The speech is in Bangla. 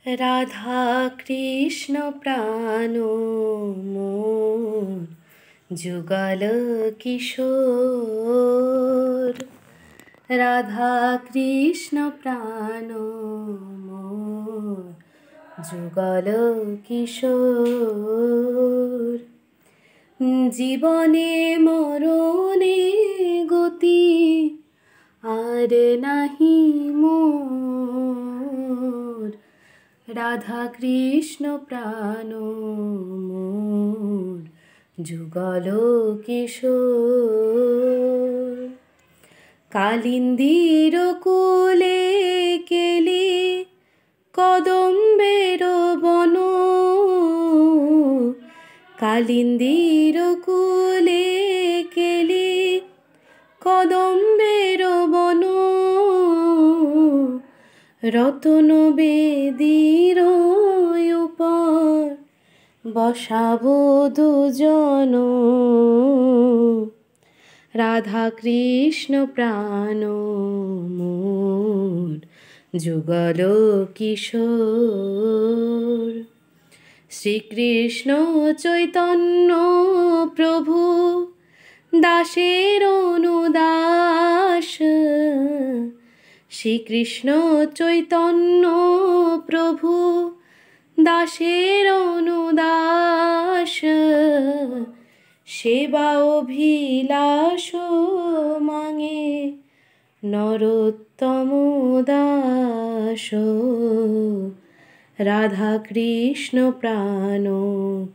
রাধা কৃষ্ণ প্রাণ মোর যুগল কিশোর। রাধা কৃষ্ণ প্রাণ মোর যুগল কিশোর। জীবনে মরণে গতি আর নাহি মোর। রাধা কৃষ্ণ প্রাণ মোর যুগল কিশোর। কালিন্দীর কোলে কেলি কদম্বের বন। কালিন্দীর কোলে কেলি কদম্বের বন। রতন বেদীর উপর বসাবো দুজন। রাধা কৃষ্ণ প্রাণ মোর যুগল কিশোর। শ্রীকৃষ্ণ চৈতন্য প্রভু দাসের অনুদাস। শ্রীকৃষ্ণ চৈতন্য প্রভু দাসের অনুদাস। সেবা অভিলাষ মাঙে নরোত্তম দাস। রাধা কৃষ্ণ প্রাণ